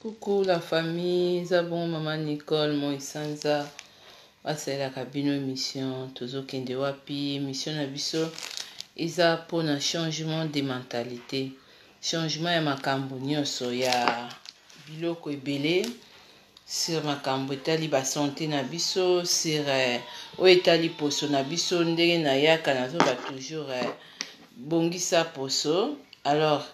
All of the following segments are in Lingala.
Coucou la famille, Zabon, maman Nicole, Moïsanza, c'est la cabine émission, Tozo Kende Wapi, émission Nabiso, Isa pour un changement de mentalité, changement ya makambo nyonso ya biloko ebele, sur makambo etali ba santé na biso, sur o etali poso na biso ndenge na yaka nazo ba toujours bongisa poso. Alors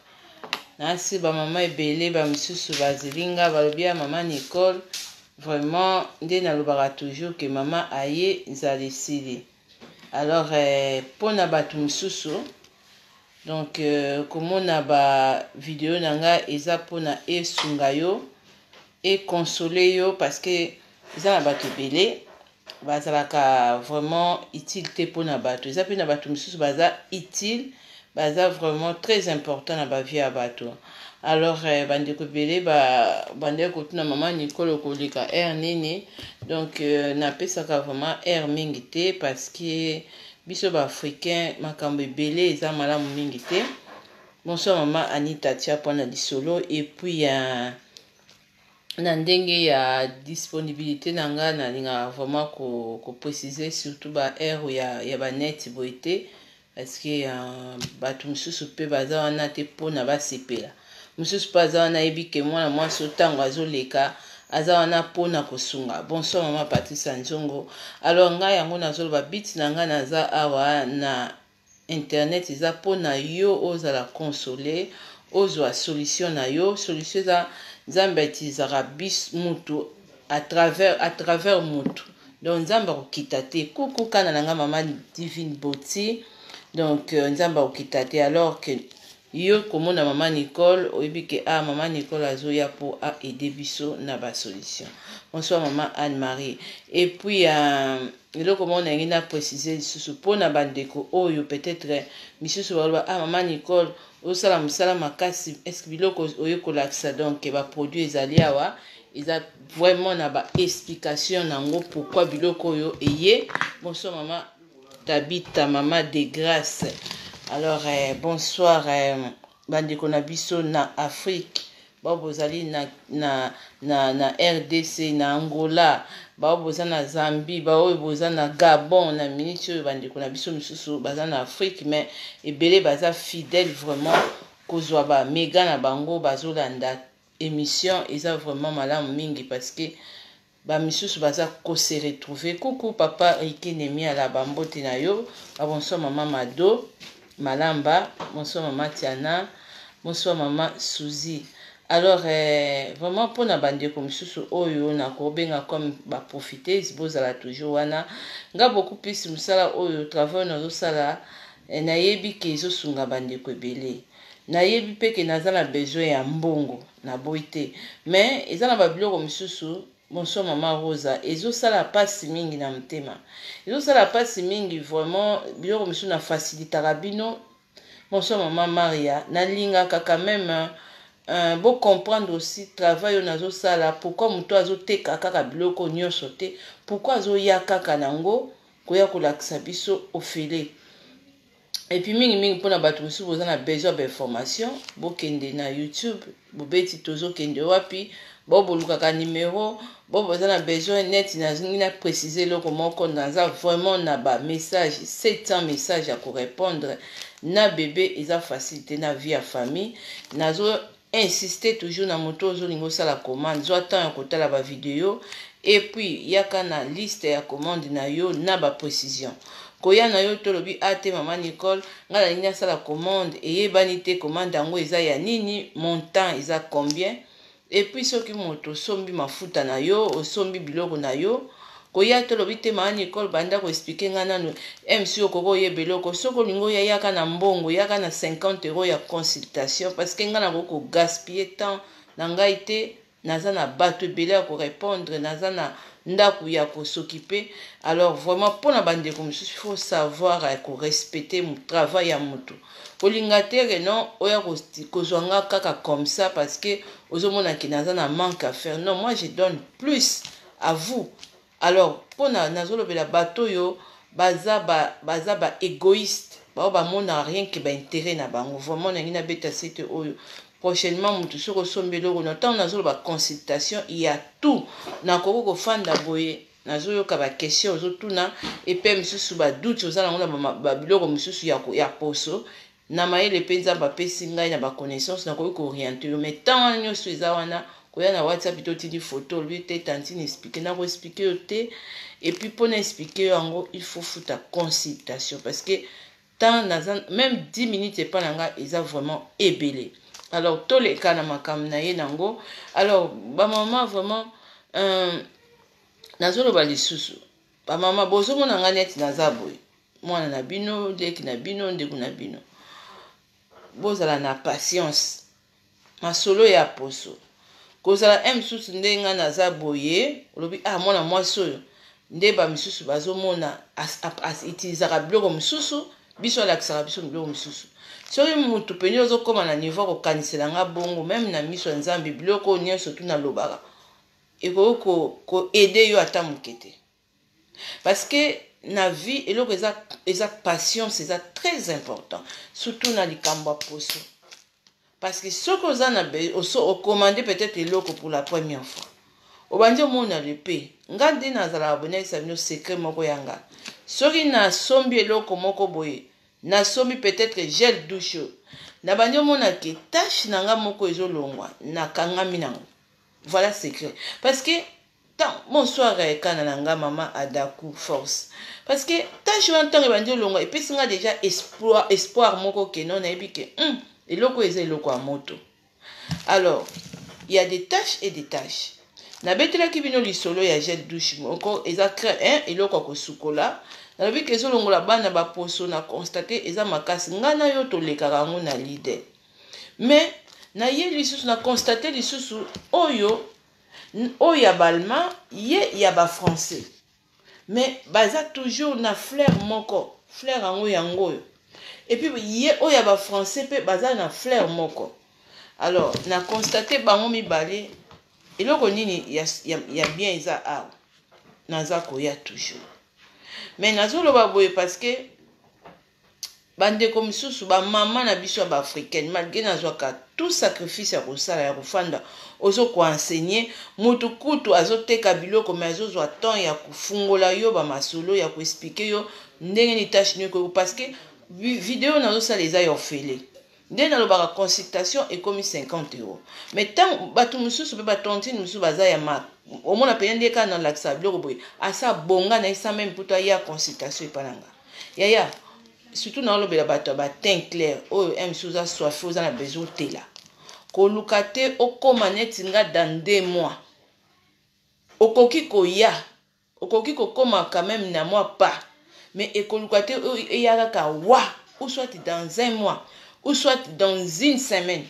nasi ba mama ebele ba misusu bazilinga balobia maman Nicole vraiment nde nalobaka toujours que maman aye nzala esili. Alors pona batu misusu donc komona ba vidéo nanga eza pona esunga yo et consoler yo parce que eza na batu ebele bazalaka vraiment utile te pona batu, eza pe na batu misusu baza utile, baza vraiment très important na ba vie ya bato. Alors bandeko ebele bandeko kotuna maman Nicole koleka air nini, donc napesaka vraiment air mingi te parce que biso ba africain makambo ebele eza malamu mingi te. Bonsoir maman Anita tia pona lisolo et puis na ndenge ya disponibilité nanga na linga vraiment ko préciser surtout ba air ya ba net boité parce que batu misusu pe baza wana te pona basepela, misusu pe aza wana yebi ke mwana mwasi otango azoleka aza wana pona kosunga. Bonsoir maman Patrice Nzongo. Alors ngai yango nazoloba biti na ngai naza awa na internet eza pona yo ozala consoler, ozwa solution na yo. Solution eza nzambe atilizaka bis mutu à travers mutu, donc nzambe akokita te kuku kana na ngai mama Divine Boti, donc nzambe akokita te. Alors que yo komona maman Nicole oyebi ke maman Nicole azoya po aider biso na ba solution. Bonsoir maman Anne-Marie. Et puis eloko mona ngi na préciser lisusu pona bandeko oyo peut-être misusu baloba maman Nicole osala musala makasi, est-ce que biloko oyo kolakisa donc ba produit ezali awa eza vraiment na ba explication nango pourquoi biloko oyo eye. Bonsoir maman Tabita, maman de grâce. Alors bonsoir bandeko na biso na Afrique, bozali na RDC, na Angola, boza na Zambie, boza na Gabon, na minute oyo bandeko na biso misusu baza na Afrique mais ebele baza fidèle vraiment kozwa ba mega na bango bazolanda émission eza vraiment malamu mingi parce que ba misusu baza ko se retrouver. Coucou papa Ikinemi ala bambote na yo. Bonsoir maman Mado Malamba, bonsoir maman Tiana, bonsoir maman Suzy. Alors vraiment pour na bandeko misusu oyo na kobenga comme ba profiter bozala toujours wana nga beaucoup plus musala oyo travail na sala na yebi ke ezosunga bandeko ebele, na yebi pe ke nazala besoin ya mbongo na boite mais ezala ba biloko misusu. Bonsoir maman Rosa, ezosala pasi mingi na mtema, ezosala pasi mingi vraiment biloko misusu na facilitaka bino. Bonsoir maman Maria, na linga kaka même bon comprendre aussi travail on azosala pourquoi muto azoteka kaka biloko nyonso te, pourquoi azoya kaka nango koya kolakisa biso ofele. Et puis mingi pona bato misusu boza na besoin d'information bokende na YouTube bobeti Tozo Kende Wapi bolukaka numéro boza na besoin net na préciser loko moko naza vraiment na ba message 700 messages à répondre na bébé eza facilité na vie à famille. Nazo insister toujours na moto ozolingo sala commande zo temps ya kotala ba vidéo et puis yaka na liste ya commande na yo na ba précision koya na yo tolobi ate maman Nicole ngala ina sala commande eyebani te commande yango eza ya nini, montant eza combien, et puis soki moto sombi mafuta na yo osombi biloko na yo koya tolobi te maman Nicole banda ko expliquer ngana no MC okoko ye biloko soko lingo ya yaka na mbongo yaka na 50 € ya consultation parce que ngana ko gaspiller temps na ngai te, naza na bato ebele ko répondre, naza na ndaku ya ko s'occuper. Alors vraiment pour na bandeko misusu il faut savoir ko respecter mon travail ya mutu kolinga te non oya ko zwanga kaka comme ça parce que ozomona ki naza na manque à faire. Non, moi je donne plus à vous. Alors pour na nazolobela bato yo baza ba égoïste ba mona rien que ba intérêt na bango vraiment na ngina beta site oyo prochainement mutu soko sombelo na temps na zolo ba consultation il y a tout na koko fanda boye na zo yoka ba question zo tuna et puis misusu ba doute ozala ngona ba biloko misusu ya poso na mayele penza ba pesi ngai na ba connaissance na ko orienter mais tant nyoso ezawana koya na WhatsApp to tindi photo lui te tantine expliquer na ko expliquer te et puis pour expliquer yango il faut foutre consultation parce que tant même 10 minutes et pas nanga eza vraiment ébélé. Alors tous les cas na makam na ye nango alors ba maman vraiment nazolo ba lisusu ba maman bozo mona ngani naza boy mwana na bino deki na bino ndeku na bino bozala na patience masolo ya poso kozala misusu ndenga naza boye olobi mwana mwasi oyo nde ba misusu bazomona as utilizaka biloko misusu biso alakisaka biso biloko misusu soki mutu peni ozokoma na niveau kokanisela nga bongo même na miso ya nzambe biloko nyonso tu nalobaka ekoki koede yo ata moke te parce que na vie eloko eza patience eza très important surtout na likambo ya poso parce que soki oza na ocommande peut-être eloko pour la première fois obandi omona le pe nga nde nazalaka bonakisa bino secret moko yanga soki nasombi eloko moko boye nasombi peut-être gel douche na bandi omona ke tache na nga moko ezolongwa nakangami nango voilà secret parce que bonsoir ekana na nga mama Adaku force parce que tache wana ntango ebandi olongwa epesi nga déjà espoir moko ke non nayebi ke eloko eza eloko ya moto. Alors il y a des tâches et des tâches na betelaki bino lisolo ya gel douche moko eza crème eloko kosukola na lobi ke ezolongola bana baposo na constate eza makasi nga na yo tolekaka yango na leader mais na ye lisusu na constate lisusu oyo ya balma ye ya ba français mais baza toujours na fleur moko fleur yango et puis ye oyo ya ba français pe baza na fleur moko. Alors na constate bango mibale eloko nini ya bien eza awa naza koya toujours mais nazoloba boye parce que bandeko misusu bamama na biso ya baafricaine malgré nazwaka tout sacrifice ya kosala ya kofanda ozo koenseigner mutu kutu azoteka biloko me azozwa temps ya kofungola yo bamasolo ya koexplike yo ndenge ni tâche nini parce que video nazosala eza ya orphelin nde nalobaka consultation ekomi 50 €. Mais tant bato mususu pe batontine mususu baza ya ma omona pe nde kana lakisa biloko boye asa bonga na isa même puto ya consultation epananga yaya surtout nalobela bato ba teint clair oyo msuza soif oza na besoin tela koluka te okoma neti nga dans 2 mois okoki koya okoki kokoma quand même na mois pas mais ekoluka te eyaka ka wa ou soit dans 1 mois ou soit dans 1 semaine.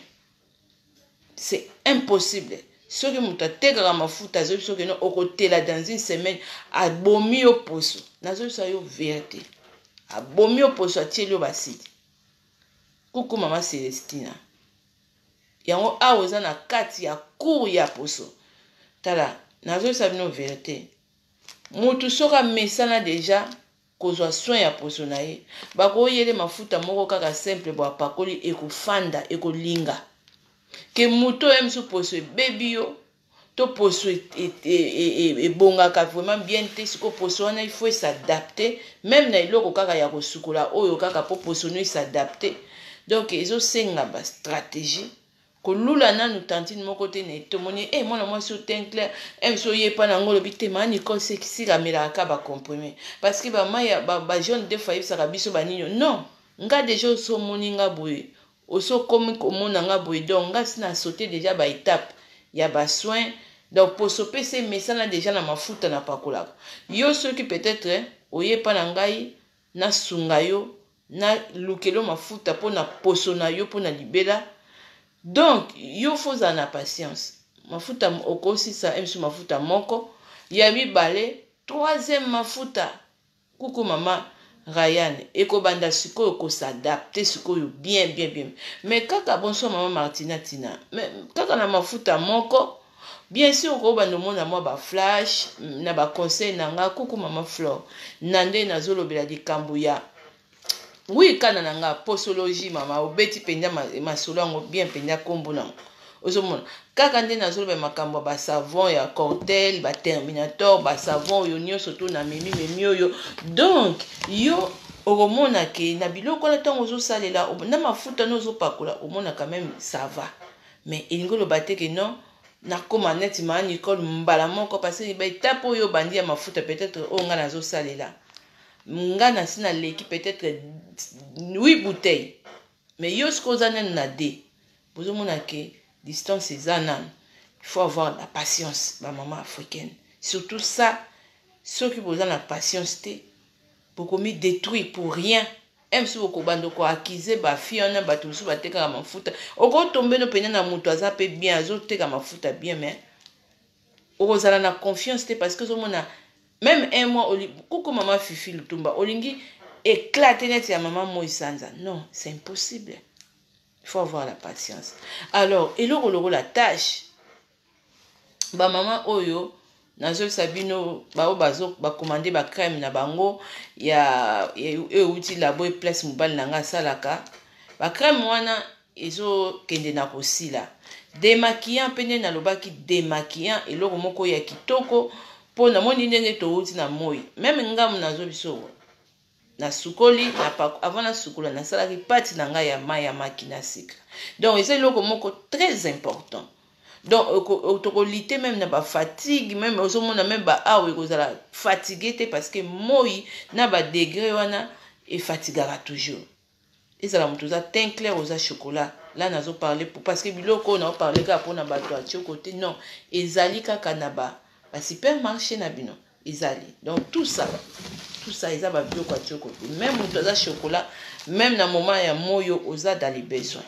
C'est impossible. Ce que muta tekaka mafuta zo biso ke no okotela dans 1 semaine abomi oposo nazo sa yo vérité abomi oposo atieli yo basidi kuku mama Celestina yango awoza na kati ya cour ya poso tala nazo sa bino vérité mutu soka mesana déjà kozwa soin ya poso na ye bakoyele mafuta moko kaka simple bo apakoli ekofanda ekolinga ke muto emsu poso ebebi yo to poso ebongaka vraiment bien te siko poso wana il faut s'adapter même na eloko kaka ya kosukola oyo kaka po poso no s'adapter donc ezosenga ba stratégie kolula nanu tantine moko te na tomoni mwana mwasi o teint clair emso yepa nango lobi te mani ko sekisika melaka ba comprimer parce que ba maya ba jeune de fois yebisaka biso baninyo non nga déjà oso moni nga boye oso komi komona nga boye donc nga sina sauter déjà ba étape ya ba soin donc poso pese mesana déjà na mafuta na pakolaka yo soki peut-être oyepa na ngai na sunga yo na lukelo mafuta po na poso na yo po na libela. Donc, il faut en la patience. Mafuta okosisa emsu mafuta moko. Yami bale 3e mafuta. Coucou maman Ryan. Eko banda siko ko s'adapter siko yo bien. Mais kaka bonsoir maman Martina Tina. Mais kaka na mafuta moko. Bien sûr ko banda mona moi ba flash na ba conseil na nga coucou maman Flore. Nande na zolo bela di kambuya. oui kana nanga posologie mama obeti penja masolo yango bien penja kombo nango ozomona kaka nde nazoloba makambo ba savon ya Cortel ba Terminator ba savon oyo nyonso to na memi oyo donc yo okomona ke na biloko na ntango ozosalela na mafuta no ozopakola omona quand même ça va mais elingi loba te ke non nakoma neti ma Nicole mbala moko parce que ba étape oyo bandi ya mafuta peut-être o nga nazosalela nga na sina leki peut-être 8 bouteilles mais yo skoza nene na D bozomona ke distance ezana il faut avoir la patience ba maman africaine surtout ça ceux qui posent la patience te bokomi détruit pour rien même si bokobanda ko accuser ba fille on a bato su bateka mafuta oko tomber no penya na mutu aza pe bien azoteka mafuta bien mais okozala na confiance te parce que ozomona même un mois koko maman Fifi Lutumba olingi éclater net ya maman Moïsanza non c'est impossible. Il faut avoir la patience. Alors, et le la tâche. Ba maman oyo nazo sabino ba bazo ba commander ba crème na bango ya outil labo place mobile nanga salaka. Ba crème wana ezo kende na kosila. Démaquillant pene na lobaki démaquillant eloko moko ya kitoko po na moni ndenge to outil na moi. Même ngamu nazo biso na sukoli na pa avant na sukola na salaki pati na nga ya makina sika donc c'est loko moko très important donc autocolité même na ba fatigue même ozomona même ba awe kozala fatigué te parce que moi na ba degré wana et fatigara toujours ezala mutu za teint clair oza chocolat là nazo parler pour parce que biloko na parler ka pona ba to a côté non ezali kaka na ba supermarché na bino ezali donc tout ça ils ont bio kwa chocolat même dans chocolat même dans moment ya moyo oza dans les besoins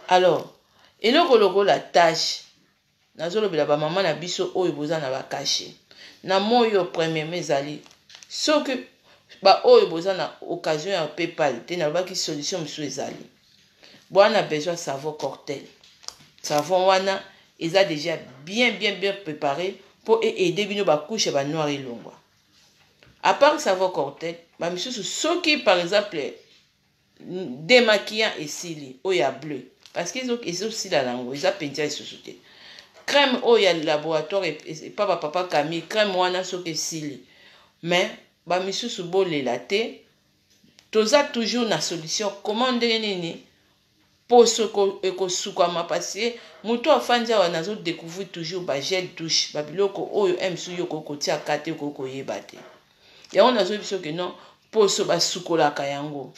alors et le la tâche nazolo bila ba maman na biso oyo boza na ba caché na moyo premier mezali so que ba oyo boza na occasion ya PayPal te na ba ki solution mso ezali bwana besoin savon Cortel savon wana eza déjà bien préparé pour aider bino ba couche ba noir et longwa. À part savon Cortel, bah monsieur ceux qui par exemple démaquillant et cils oya bleu parce qu'ils ont aussi la langue ils ont peinté et sous-sauté crème oya laboratoire et papa Camille crème wana so que cils mais bah monsieur sous beau les latte toza toujours na solution comment nini pour ce que soukama passer muto afanja wana zo découvrir toujours ba gel douche ba biloko oyo msu yo ko tia kate ko yebate. Ya on a biso que non poso basukola kayango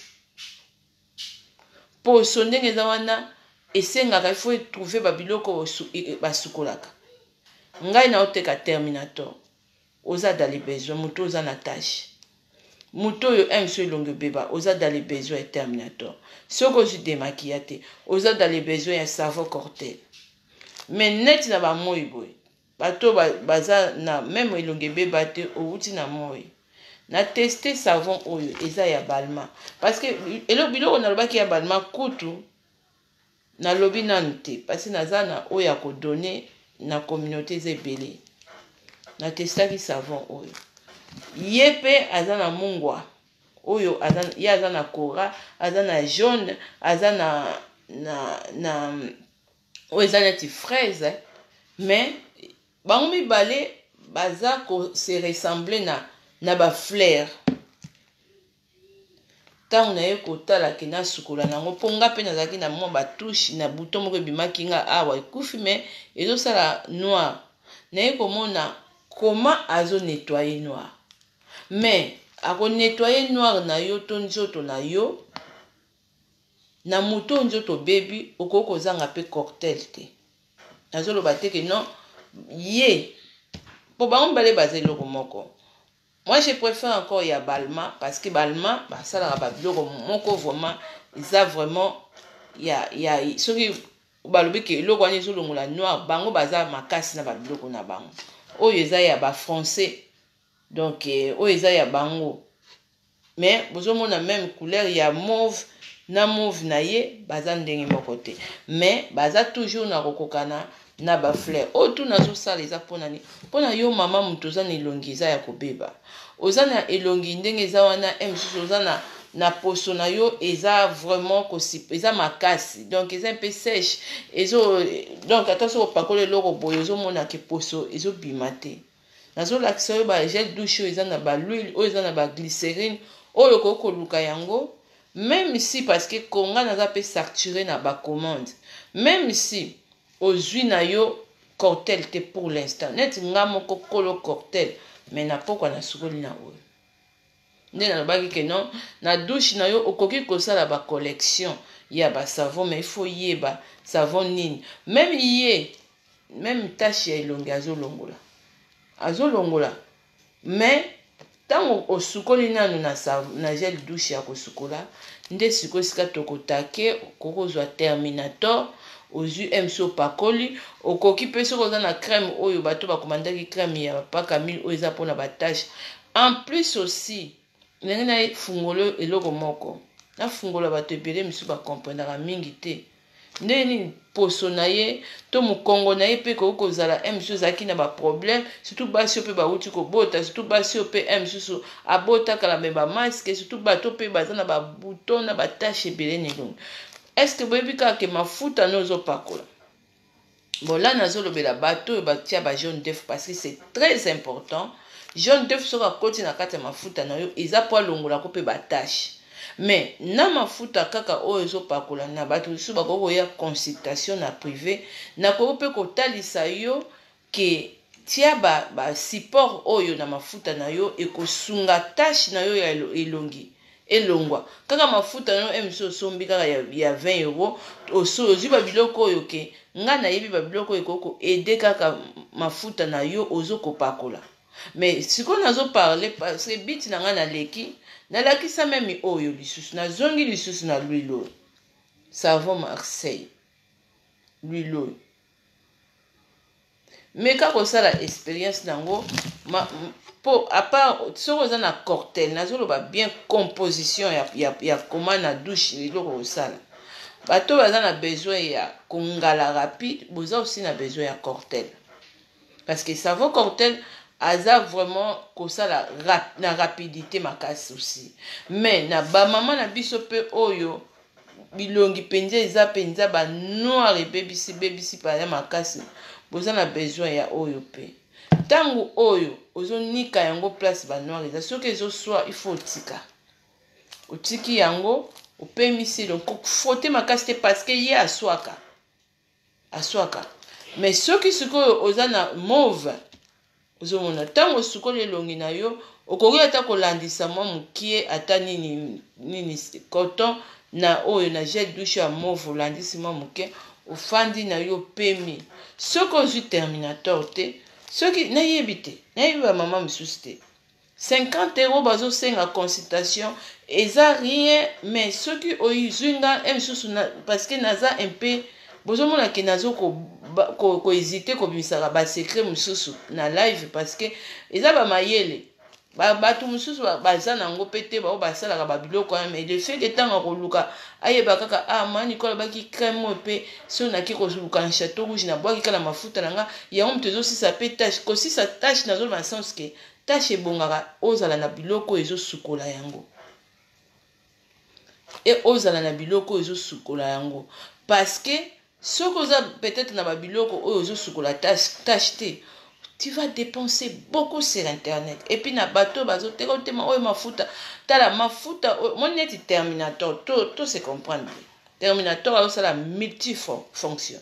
poso ndenge za wana esengaka il faut trouver babiloko basukolaka ngai na oteka Terminator oza dans les besoins muto oza na tâche muto yo mso longue beba oza dans les besoins et Terminator soko je démaquillate oza dans les besoins ya savon Cortel mais net na ba moi boy bato baza na même elonge beba te outi na moi na tester savon oyo eza ya balma parce que elo biloko na lobaki ya balma kutu na lobi nanu te parce que naza na oyo ya kodonner na communauté zebele na testaki savon oyo ye pe aza na mungwa oyo aza na cora aza na jaune aza na oyo eza neti fraise mais bango mibale baza ko se ressembler na ba flair tango na ye kotala ke na sukola nango mpo nga mpe nazalaki na mwa batouche na bouton moko ebimaki nga awa ekufi me ezosala noir naye komona koma azo nettoyer noir mais ako nettoyer noir na yo to nzoto na yo na moto nzoto bebi okoki kozanga mpe Cortel te nazoloba te ke non ye mpo bango mibale baza eloko moko. Moi, je préfère encore ya Balma parce que Balma, bah ça la biloko moko vraiment, ils a vraiment ya ceux qui balobi ke eloko wana ezolongola noir bango baza makasi na biloko na bango. Oyo eza ya ba français. Donc oyo eza ya bango. Mais bozomona même couleur ya mauve na mauve na ye baza ndenge moko te. Mais baza toujours na kokokana na ba fleur otu nazo sala eza pona yo mama mutu oza na elongi eza ya kobeba oza na elongi ndenge eza wana msusu oza na na poso na yo eza vraiment eza makasi donc eza un peu sèche donc ata soki opakoli eloko boye ozomona ke poso ezobima te. Nazolakisa yo ba gel douche oyo eza na baluile oyo eza na baglycérine oyo okoki koluka yango même si parce que konga naza mpe saturé na bacommande même si ozwi na yo cocktail te pour l'instant neti nga moko kolo cocktail mais na pokwa na sukoli na oyo nde nalobaki ke non na douche na yo okoki kosala bacollection ya basavon mais il faut yeba savon nini même ye même tache ya elongi azolongola mais ntango osukoli nanu na gel douche ya kosukola nde sikoyo esika tokotake okoki kozwa terminator ozwi mso pakoli okoki mpe soki oza na crème oyo bato bakomandaki crème ya bapaka mile oyo eza mpona batashe en plus aussi ndenge na fungolo eloko moko nafungola bato ebele misu bakomprendaka mingi te ndeni poso na ye to mokongo na ye mpe koki kozala mosusu ezalaki na baproblème surtout basi oyo mpe bauti kobota surtout basi oyo mpe mosusu abotakala me bamaske surtout bato mpe baza na babuton na batashe ebele nelongi est-ce que boyebi kaka ke mafuta no ozopakola bon là nazolobela bato oyo batia ba jaune d'œuf parce que c'est très important. Jaune d'œuf soki akoti na kati ya mafuta na yo eza po alongolako mpe batashe mais na mafuta kaka oyo ezopakola na bato mosusu bakoki koya consultation na privé nakoki mpe kotalisa yo ke tia support oyo na mafuta na yo ekosunga tashe na yo ya elongi elongwa kaka mafuta na yo mso osombi kaka ya 20 €, ozwi babiloko oyo ke nga nayebi babiloko oyo ekoko ede kaka mafuta na yo ozokopakola. Mais sikoyo nazoparle parce que biti na nga nalakisa meme oyo lisusu nazongi lisusu na l'huile oyo savon Marseille l'huile oyo mais kaka kosala expérience nango po à part soki oza na cocktail nazoloba bien composition ya koma na douche eloko kosala bato baza na besoin ya kongala rapide boza aussi na besoin ya cocktail parce que savon cocktail aza vraiment kosala na rapidité makasi aussi mais na bamama na biso mpe oyo bilongi penza eza penza banoir ebebisi paya makasi boza na besoin ya oyo mpe ntango oyo ozonika yango place banoir eza soki ezoswa il faut otiki yango opemisi donc frotte makasi te parce que ye aswaka mais soki sikoyo oza na mauve ozomona ntango osukoli elongi na yo okoki ata kolandisa mwa mokie ata nini coton na oyo na gel douche ya mauve olandisi mwa moke ofandi na yo pemi soki ozwi terminator te soki nayebi bamama mosusu te 50 € bazosenga consultation eza rien mais soki oyizwi nga mosusu parce que naza un peu bozomona ke nazo kohésite kobimisaka basekret mosusu na live parce que eza bamayele bato mosusu baza nango mpe te bao basalaka babiloko wana mais le fait ke ntango akoluka ayeba kaka ma Nicole abaki crème oyo mpe so naki koluka na chateau rouge nabwaki kala mafuta na nga yango moto ezosisa mpe tashe kosisa tashe nazoloba na sens ke tashe ebongaka ozala na biloko ezosukola yango ozala na biloko ezosukola yango parce que soki oza peut-être na babiloko oyo ozosukola tashe te tu vas dépenser beaucoup sur internet et puis na bato bazoteka otema oyo mafuta tala mafuta moni neti terminator to se comprendre terminator azosala multifonction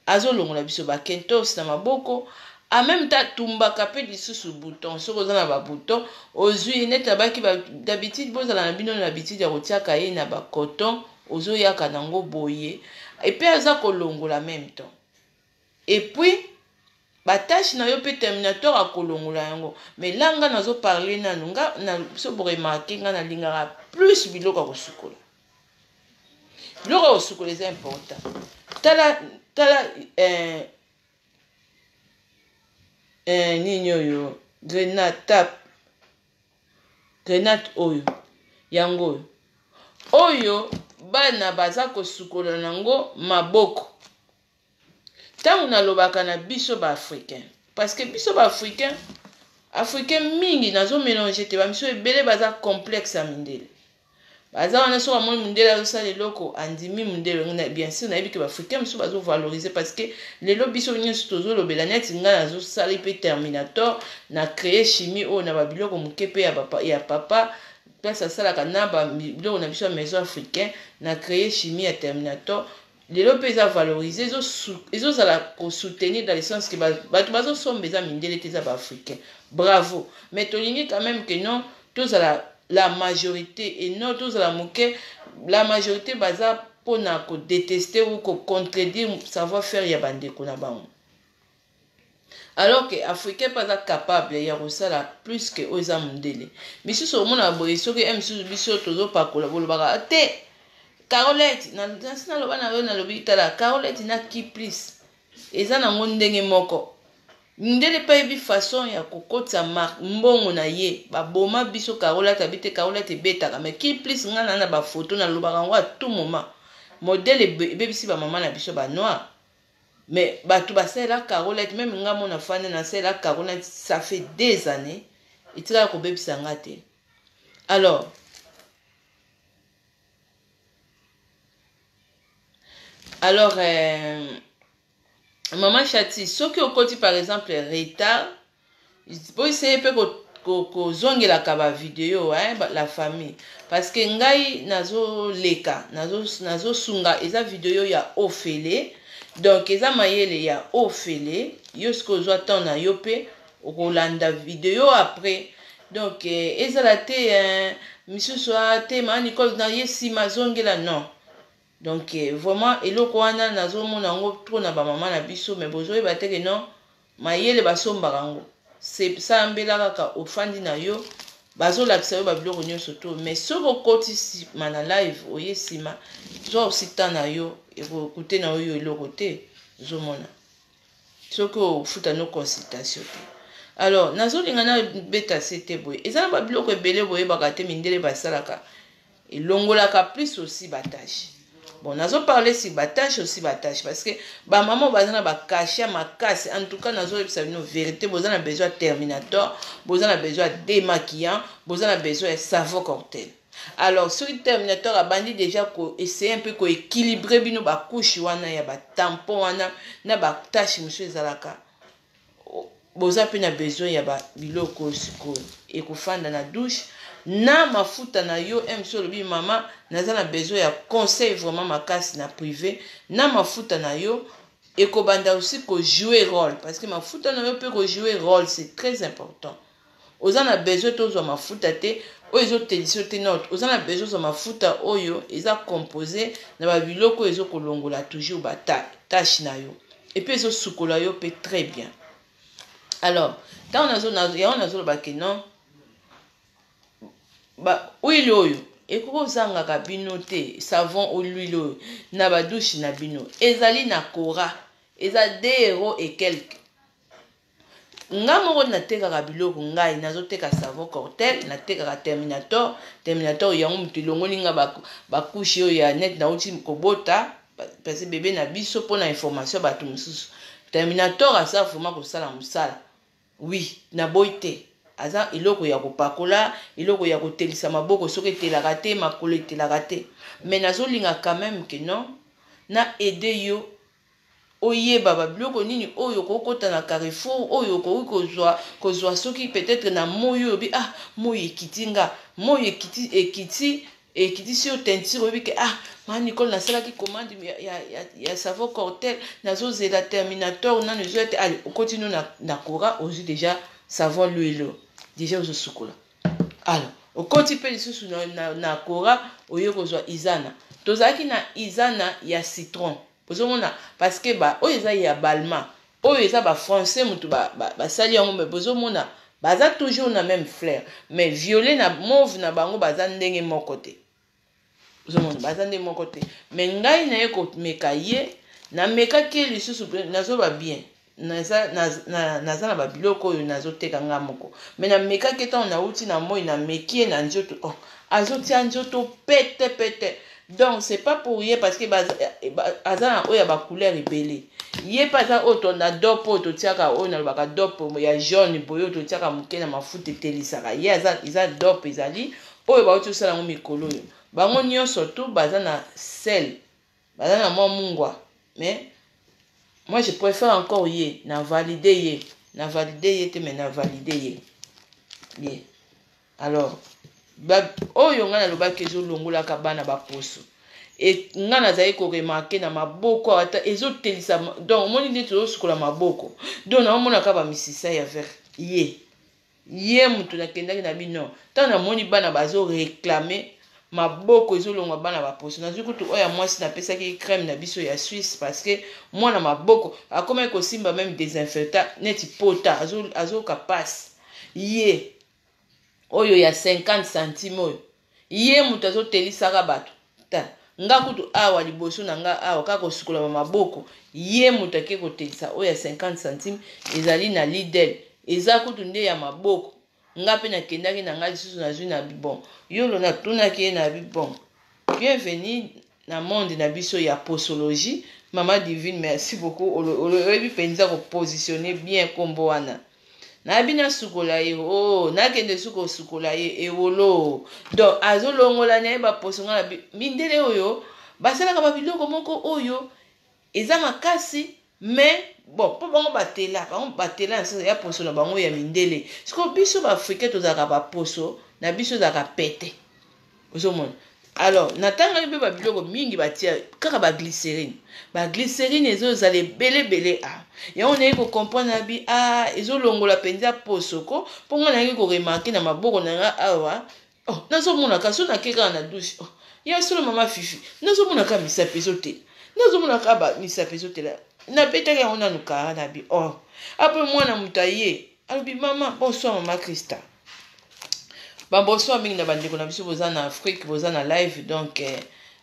azolongola biso bakentos na maboko en même temps tumbaka mpe lisusu bouton soki oza na babouton ozwi neti abaki d'habitude bozala na bino na habitude ya kotiaka ye na bacoton ozoyaka nango boye et puis aza kolongola même temps et puis batashe na yo mpe terminator akolongola yango mais là nga nazoparle nanu nga so boremarke nga nalingaka plus biloko ya kosukola biloko ya kosukola eza important tala nini oyo grenade oyo yango oyo bana baza kosukola nango maboko ntango nalobaka na biso baafricain parce que biso baafricain mingi nazomélange te bamiso ebele baza complexe ya mindele baza wana soka moni mundele azosala eloko andimi mundele bien sûr nayebi ke baafricain mosusu bazovalorize parce que lelo biso nyonso tozolobela neti ngai nazosala mpe terminator na créer chimie oyo na babiloko moke mpe ya papa place asalaka na babiloko na biso ya maison africain na créer chimie ya terminator lelo mpe eza valorize ezozala kosoutenir dans le sens ke bato bazosomba eza mindele te eza baafricain. Bravo, mais tolingi quand même que non tozala la majorité et non tozala moke la majorité baza pona ko détester ou ko contredire savoir faire ya bandeko na bango, alors que africain pas capable ya kosala plus que oza mondele misusu omona boye soki misusu biso tozopakola bolobaka te Carolette na loba na yo na lobi tala Carolette na ki plus eza nango ndenge moko ndele pa yebi façon ya kokotisa mbongo na ye baboma biso Carolette abite Carolette ebetaka mais ki plus ngana na bafoto na lobaka ngo à tout moment modèle ebebisi bamama na biso banoir mais bato basala Carolette même nga mona fane na sala Carolette ça fait des années etika kobebisa nga te. Alors maman Chati soki okoti par exemple retard po essayer pe ko zongela ka ba vidéo la famille parce que ngai nazo leka nazo sunga eza vidéo ya ofele donc eza mayele ya ofele yo sko zo attendre yo pe okolanda vidéo après donc eza la te misusu te ma Nicole na yesi mazongela non. Donc vraiment eloko wana nazomona ngo trop na ba mama na biso mais bozoye bateke non mayele basombaka ngo c'est ça mbela kaka ofandi na yo bazolakisa yo babiloko nyonso to mais soki okoti sima na live oye sima zo osita na yo ekokute na yo eloko te zomona soki ofuta no consultation te. Alors nazolinga na beta sete boye eza na babiloko ebele boye bakate mindele basalaka elongolaka plus aussi batache. Bon, nazo parler si batache aussi batache parce que ba maman bazana ba cacher ma casse en tout cas nazo epsa une vérité bozana besoin de terminator, bozana besoin de démaquillant, bozana besoin de savon cocktail. Alors sur le terminator a bandi déjà ko essayer un peu ko équilibrer bino ba couche wana ya ba tampon wana na ba tache monsieur zalaka. Boza pe na besoin ya ba biloko siko et ko fanda na douche. Na mafuta na yo mso lobi mama naza na besoin ya conseil vraiment makasi na privé na mafuta na yo ekobanda aussi ko jouer rôle parce que mafuta na yo peut ko jouer rôle c'est très important. Oza na besoin tozo mafuta te oyo ezo télévision te note oza na besoin zo mafuta oyo eza composé na ba biloko ezo kolongola toujours ba tâche na yo et puis ezo sukola yo peut très bien. Alors tant on a zo ba ke non ba huile oyo ekoko zangaka bino te savon huile oyo na ba douche na bino ezali na Cora eza 2 € et quelques. Nga moko na tekaka biloko ngai nazoteka savon cocktail na tekaka terminator yango mutu longoli nga ba couche oyo ya net na uti kobota parce que bébé na biso pona information bato mususu terminator asa vraiment ko sala musala oui na boite aza iloko ya kopakola iloko ya kotelisa maboko soki telaka te makolo telaka te mais nazolinga quand même que non na aider yo oyeba babiloko nini oyo kokota na Carrefour oyo kozwa soki peut-être na moyo bi moyo ekitinga moyo ekiti si teinture obi ke ma Nicole nasalaki commande ya savon cocktail nazozela terminator na nzoete allez continue na Cora ozu déjà savon l'huile déjà aux sukola. Alors au côté pe lisusu na Cora oyo kozwa izana tozaki na izana ya citron bozomona parce que ba oyo eza ya balma oyo eza ba français mutu ba sali yango mais bozomona baza toujours na même fleur mais violet na mauve na bango baza ndenge moko te bozomona baza ndenge moko te mais ngai na yeko meka ye na meka ke lisusu nazo ba bien naza na babiloko oyo nazoteka nga moko mais na meka ke ta na uti na moi na mekie na nzoto azotia nzoto pete donc c'est pas pour rien parce que aza oya ba couleur ebele ye pas auto na dopo to tiaka oyo na baka dopo ya jaune boyo to tiaka muke na mafuta telisaka ye aza dopo ezali oyo bauti osala yango mikolo oyo bango nyonso tu baza na sel baza na mwa mungwa. Mais moi je préfère encore ye na valider ye te mais na valider ye. Alors oyo nga nalobaki ezolongolaka bana baposo e nga nazali koremarke na maboko ata ezotelisa donc omoni nde tozosukola maboko donc naomonaka bamisisa ya vers ye mutu nakendaki na bino ntango namoni bana bazoreklame maboko ezolongwa bana baposo nazwi kutu oyo mwasi napesaki crème na biso ya Suisse parce que mwana maboko akomaki kosimba même désinfectant neti pota azoka passe ye oyo ya 50 centime oyo ye mutu azotelisaka bato ta nga kutu awa liboso na nga awa kaka kosukola maboko ye mutu ake kotelisa oyo ya 50 centime ezali na Lidl eza kutu nde ya maboko nga pe nakendaki na nga lisusu nazwi na bibon yolo natunaki ye na bibon bienvenue na monde na biso ya posologie. Mama Divine merci beaucoup oyebi mpenza kopositionner bien kombo wana nayebi nasukola ye nakende suko sukola ye ewolo donc azolongola naye baposo nga na mindele oyo basalaka babiloko moko oyo eza makasi mais bon po bango batela nsa ya poso na bango ya mindele siko biso baafrikain tozalaka baposo na biso ezalaka pete ozomona. Alors natangaki mpe babiloko mingi batia kaka baglycérine ezozala ebelebele yango naye kokomprendre na bi ezolongola mpenza posoko mpo nga nayaki koremarke na maboko na nga awa nazomonaka so nakekaka na douche ya solo mama fifi nazomonaka misapi ezotela nazomonaka bamisapi ezotela nabetaki yango nanu kara na bi apre mwana moto aye alobi mama bonsoir mama Krista bonsoir mingi na bandeko na biso boza na Afrique boza na live donc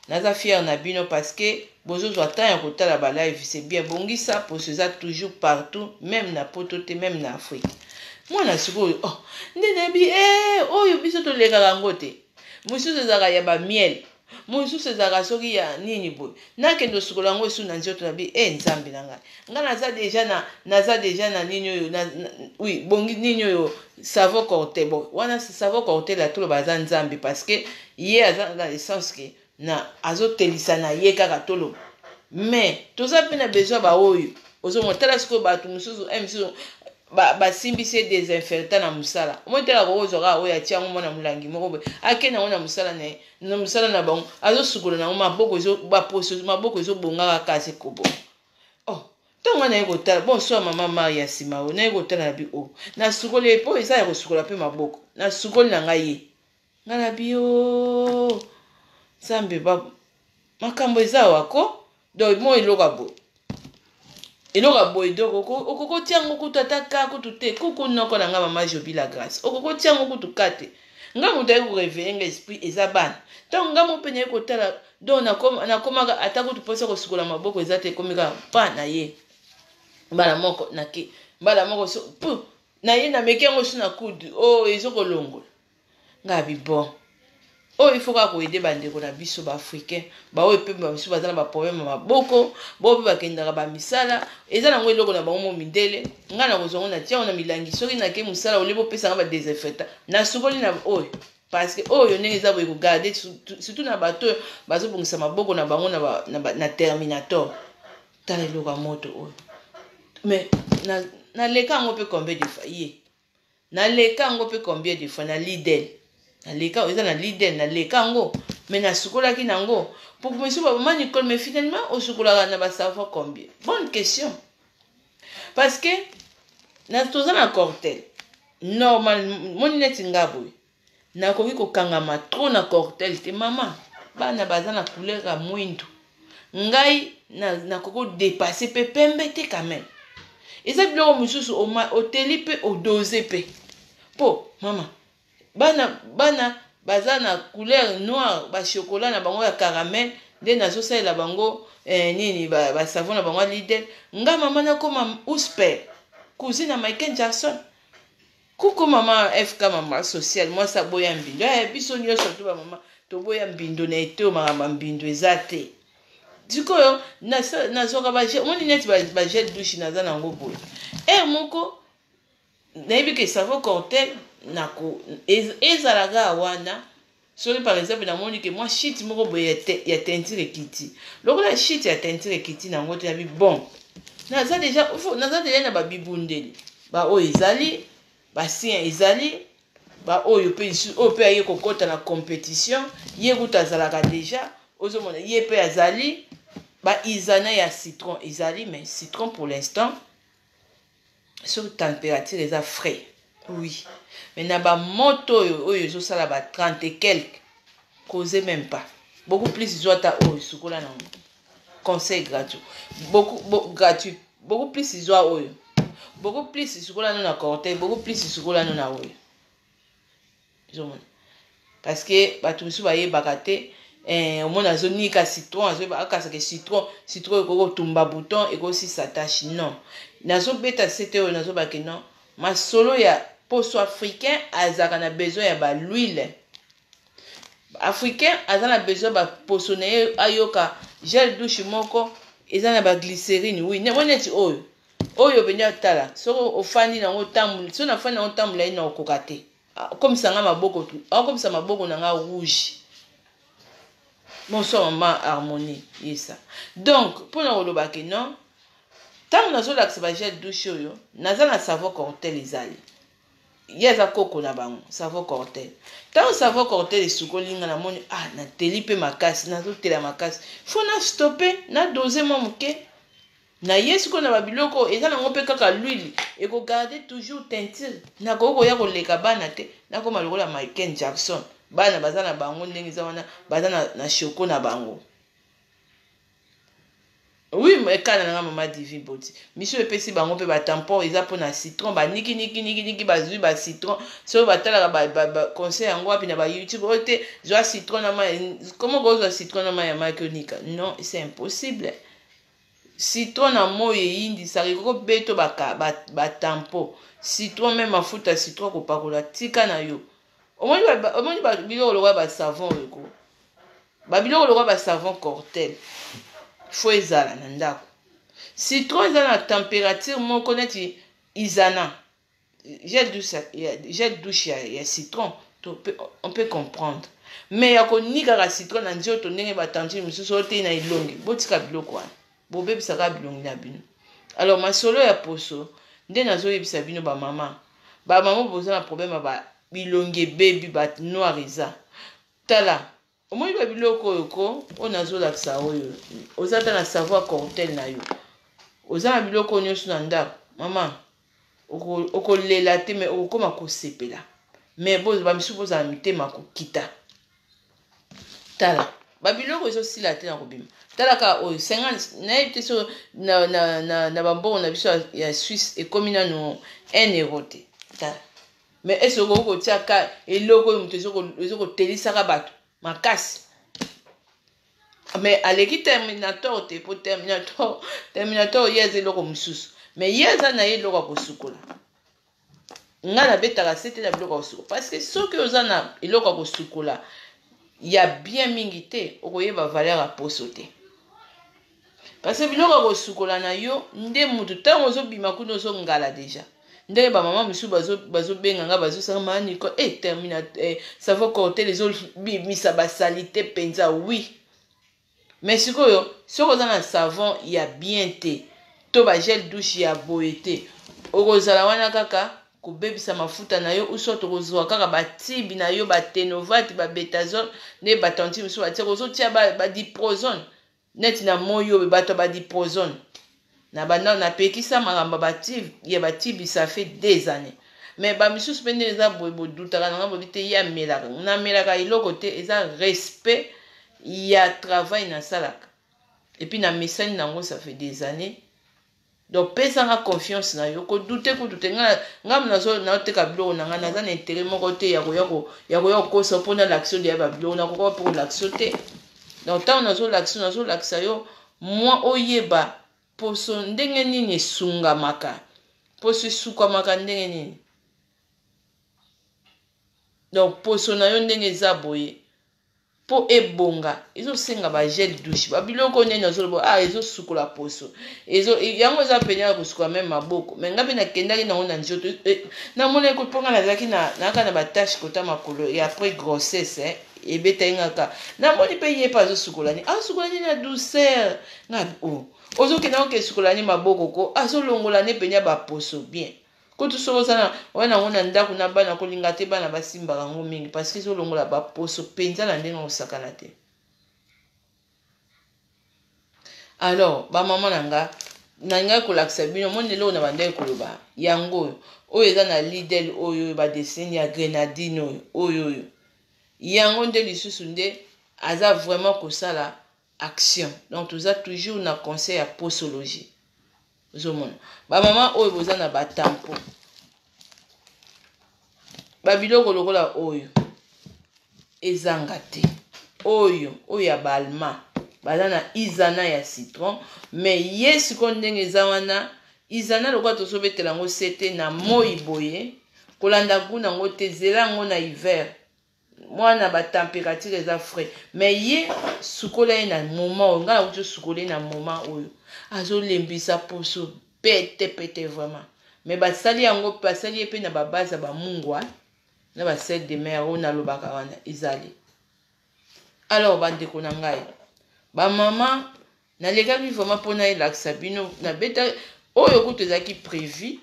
naza fier na bino parce que bozozwa temps ya kotala ba live c'est bien bongisa poso eza toujours partout même na poto te même na Afrique mwana sikoyo nde nayebi oyo biso tolekaka yango te mosusu ezalaka ya bamiel mosusu ezalaka soki ya nini boye nakende osukola yango esu na nzoto na bi nzambe na ngai nga naza deja na nini oyo oui bongi nini oyo savon cortel bon wana savon cortel atolo baza nzambe parce que ye aza dans le sens que na azotelisa na ye kaka tolo mais toza mpe na besoin baoyo ozomona tala sikoyo bato mosusu mosusu basimbisi désinfectant na mosala omotelaka ozwaka oyo atia yango mwana molangi moko boye ake nango na mosala na mosala na bango azosukola nango maboko ezobongaka kasi kobo ntongo naye kotala bonsoir mama Maria nsima oyo naye kotala na bi nasukoli mpo eza ya kosukola mpe maboko nasukoli na ngai ye ngai na bi nzambe makambo eza wako donc mo eloka boye donc okokotia yango kutu ataka kutu te kuku noko na nga mama Jobi la grâce okokotia yango kutu kate nga moto aye koreveille nga esprit eza bana ntango nga mo mpe naye kotala donc nakomaka ata kutu mposa kosukola maboko eza te ekomika mpa na ye mbala moko nake mbala moko so na ye nameki yango so na kudu ezokolongola nga bibon il faut kaka koyede bandeko na biso baafricain baoyo mpe bamisu baza na baproblème maboko bao mpe bakendaka bamisala eza nango eloko na bango mo mindele ngai na kozwango na tiango na milangi soki nake mosala olie bopesanga badesinfectant nasukoli na oyo parce que oyo ndenge eza boye kogarde surtout na bato oyo bazobongisa maboko na bango na terminator tala eloko ya moto oyo mais naleka yango mpe combien de fois ye naleka yango mpe combien de fois na Lidl naleka eza na Lidl naleka yango mais nasukolaki nango pour que monsieur Mama Nicole mais finalement osukolaka na basavon combien bonne question parce que toza na cortel normal moni neti nga boye nakoki kokangama trop na cortel te mama bana baza na couleur ya mwindu ngai nakoko dépasser pe pembe te quand même eza biloko mosusu oteli pe odose pe po mama bana baza na couleur noire chocolat na bango ya caramel nde nazosalela bango nini basavon na bango ya Lidl nga mama nakoma usper cousine ya Michael Jackson kuko mama FK mama social mwasi aboya mbindo biso nyonso to bamama toboya mbindo na ete makambo mbindo eza te sikoyo nazoka moni neti bagel douche naza nango boye moko nayebi ke savon cortel ezalaka wana Soki par exemple na moni que moi shit moko boye ya teinture ekiti. Loko la shit ya teinture ekiti na ngoto ya bi bon. Naza déjà na ba bibundeli. Ba o ezali, ba sien ezali, ba oyo pe isu o pe aye kokota na compétition, ye kuta zalaka déjà, ozo mona ye pe azali, ba izana ya citron ezali, mais citron pour l'instant sur température eza frais. Oui. Mais na ba moto oyo zo sala ba 30 et quelques, causez même pas. Beaucoup plus izota oyo sukola na conseil gratuit. Gratuit. Beaucoup plus izoa oyo. Beaucoup plus sukola no na cortège, beaucoup plus sukola no na oyo. Parce que bato misu baye bakate omona zoni ka citron azo akasa ke citron ko tumba bouton et ko si s'attache non. Nazo beta c'était oyo nazo bake non. Ma solo ya poso africain azaka na besoin ya ba l'huile. Africain azana besoin ba poso na ayoka gel douche moko ezana ba glycérine. Oui, ne moneti oyo. Oyo benya tala. Soko ofandi na otambu, so na fandi na otambu la ina okokate. Comme ça nga maboko tout. Comme ça maboko na nga rouge. Bonsoir maman harmonie, yesa. Donc, pour na olobake non, tant nazo lakse ba gel douche oyo, naza na savon cortel ezali. Yeza koko na bango, savon cortel. Tant savon cortel esukolinga na moni na teli pe makasi, nazo tela makasi. Faut na stopper, na doser mo muke. Na yesu ko na babiloko eza na ngope kaka l'huile et ko garder toujours teinture. Na ko ya ko leka bana te, na ko malokola Michael Jackson. Bana bazana bango ndenge za wana bazana na shoko na bango. Oui, mais kana na mama divine boti. Miso epesi bango pe ba tampon eza pona citron ba niki bazui ba citron. So batala ba conseil yango api na ba YouTube ote zo citron na ma comment go zo citron na ma ya makonika. Non, c'est impossible. Citron na moye indi sa ko beto ba tampon. Citron même mafuta citron ko pakola tika na yo. Omoni ba biloko lokwa ba savon eko. Ba biloko lokwa ba savon cortel. Faut ezala na ndako. Citron ezala na température moko neti izana. Gel douche ya citron. On peut comprendre. Mais ya ko nika ka citron na nzoto ndenge ba tantine mususu ote na ilongi. Botika biloko wana. Bobebisaka bilongi na bino. Alors masolo ya poso nde nazo yebisa bino ba mama. Ba mama boza na problème ba bilongi baby ba noir eza. Tala. Omoi ba biloko yoko o nazo laksa oyo. Oza ta na savoir cortel na yo. Oza na biloko nyonso na ndako. Mama oko lela te me okoma ko sepela. Mais bozo ba misu boza na mitema ko kita. Tala. Ba biloko ezo sila te na kobima. Talaka oyo 50 na yebite so na bambongo na biso ya Suisse ekomi nano 1 euro te. Tala. Mais est-ce que ko tiaka eloko oyo muto ezo ko telisaka bato makasi. Mais aleki terminator te po terminator yeze eloko mususu. Mais yeza na ye eloko kosukola. Nga na betaka sete na biloko kosukola parce que soki oza na eloko kosukola ya bien mingi te okoyeba valeur ya poso te. Parce que biloko kosukola na yo nde mutu tango ozobima kuna ozongala deja. Ndenge ba mama misu bazo benga nga bazo sanga mani ko savon cortel ezo bimisa ba salité penza oui. Mais sikoyo soko za na savon ya bien te to ba gel douche ya boete okozala wana kaka kobebisa mafuta na yo usoto kozwa kaka batibi na yo ba tenovate ba betazole ne ba tantine misu batia kozotia ba diprozone net na moyo be bato ba diprozone na bana na pekisa maramba batibi ça fait des années. Mais ba misus pende eza bobo dutaka na ngabo bite ya melaka na melaka iloko te eza respect ya travail na salaka. Et puis na message nango ça fait des années. Donc pesa nga confiance na yo ko douter nga nazo na te ka biloko na nga naza na intérêt moko te ya koya ko so pona l'action de ba biloko na ko pour l'action te. Donc tant nazo l'action yo moi oyeba poso ndenge nini sunga maka. Poso suka maka ndenge nini. Donc poso na yo ndenge za boye. Po ebonga ezo senga ba gel douche ba biloko nene nazolobo ezo sukola poso ezo yango za penya ko sukola même maboko mais ngapi na kendaki na ona njoto na mona ko ponga na zaki na kana ba tâche kota makolo et après grossesse ebeta ngaka na moni pe ye pa zo sukolani sukolani na douceur na ozokenda oke sukolani maboko ko azolongolani penya baposo bien kotu soko sana wana ngona ndako na bana kolinga te bana basimbaka ngo mingi parce que ezolongola baposo penza na ndenge osakana te. Alors bamama nanga nanga kolakisa bino moni lelo na bandai koloba yango oyo eza na Lidl oyo badesini ya grenadine oyo yango nde lisusu nde aza vraiment kosala action. Donc toza toujours na conseil ya posologie. Ozomona bamama oyo boza na batampo babiloko lokola oyo ezanga te oyo ya balma baza na izana ya citron mais yesu ko ndenge eza wana izana lokola tozobetela yango sete na moi boye kolanda kuna ngo te zela ngo na hiver mwana batempérature eza frais mais ye sukola ye na moment oyo ngai nakuti osukola ye na moment oyo azolembisa poso pete vraiment mais basali yango basali ye mpe na babase ya bamungwa na basel de mer oyo nalobaka wana ezali. Alors bandeko na ngai bamama nalekaki vraiment mpona elakisa bino na beta oyo kutu ezalaki prévu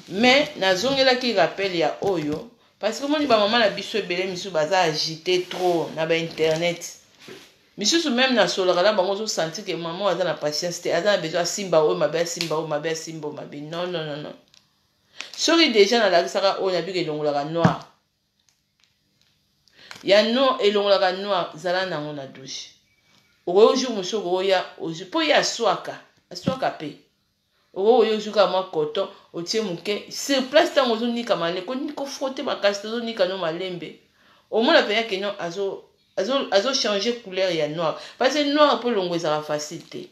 mais nazongelaki rappel ya oyo parce que moni bamama na biso ebele misusu baza agité trop na bainternet misusu même nasolaka na bango ozosentir ke mama aza na patience te aza na besoin asimba oyo mabe asimba oyo mabe asimba oyo mabe non soki déjà nalakisaka oyo nabika elongolaka noir ya no elongolaka noir zala nango na douche okoyo jour mosusu okoya ozu mpo ye aswaka pe okoyo ozuka mwa coton otie moke sur place ntango ozonika maleko kofrote makasi ozonika no malembe omona penya ke no azochange couleur ya noir parce que noir mpo elongo ezaka facile te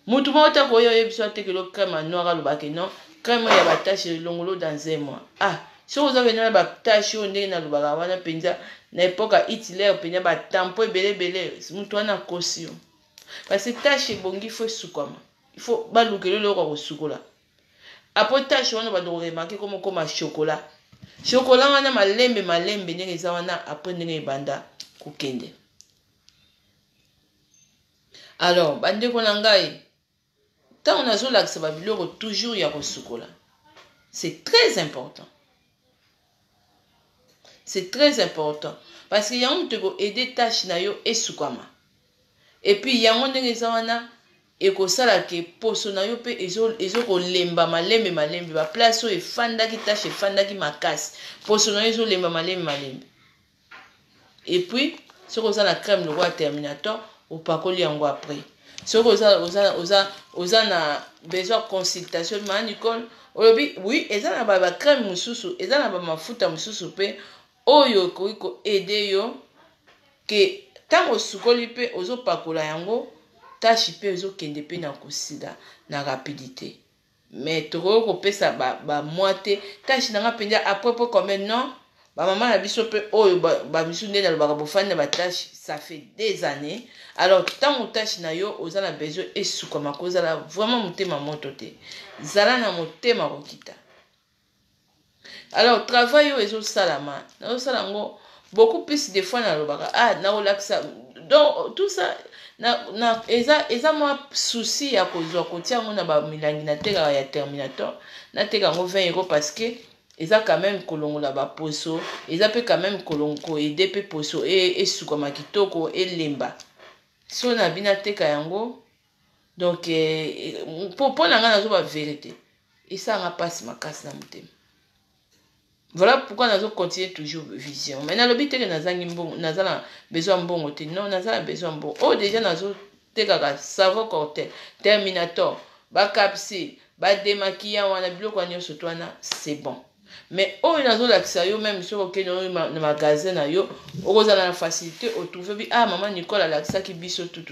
mutu moko tako oyo oyebiso atekelo crème noir alobake non crème ya batache elongolo dans un mois soki oza pena na batache oyo ndenge nalobaka wana mpenza na epoke ya Hitler pena batampo ebelebele mutu wana akosi yo parce que tache ebongi fo esukwama ifo balukelo eloko kosukola apo tache wana bando koremake komokoma chokola wana malembe ndenge eza wana apres ndenge ebanda kokende. Alors bandeko na ngai ntango nazolakisa babiloko toujours ya kosukola c'est très important. C'est très important parce que yango te ko aider tâche na yo esukama et puis yango ndenge eza wana ekosala ke poso na yo pe ezo kolemba malembe ba place oyo efandaki tâche efandaki makasi poso na yo ezolemba malembe et puis soki oza na crème lokola terminator opakoli yango après soki oza na besoin consultation ma Nicole olobi oui eza na ba crème mosusu eza na ba mafuta mosusu pe oyo koki ko aider yo ke tango sukoli pe ozopakola yango tache pe ezokende pe na kosila na rapidité mais tokoki kopesa bamwa te tache nanga mpenza après po combien non bamama na biso pe oyo bamisu nde nalobaka bofandi na batache ça fait des années. Alors ntango tache na yo oza na besoin esukama kozala vraiment motema moto te zala na motema kokita. Alors travail yo ezosalama nazosala yango beaucoup plus des fois nalobaka naolakisa donc tout ça eza mwa souci ya kozwa kotia yango na bamilangi natekaka ya terminator nateka yango 20 € parce que eza quand même kolongola baposo eza pe quand même kolongo ede pe poso esukama kitoko elemba so na bina teka yango donc po na nga nazoba vérité esanga pasi makasi na motema. Voilà pourquoi nous continuons toujours vision. Maintenant, le but est que nous avons besoin de bon côté. Non, nous avons besoin de bon. Oh, déjà, nous avons savon cortel, terminator, ba capsule, ba démaquillant, on a bloqué on y surtout c'est bon. Mais oh, nous avons l'accès même sur auquel nous avons magasin yo, on a la facilité au trouver. Maman Nicole a l'accès qui biso tout.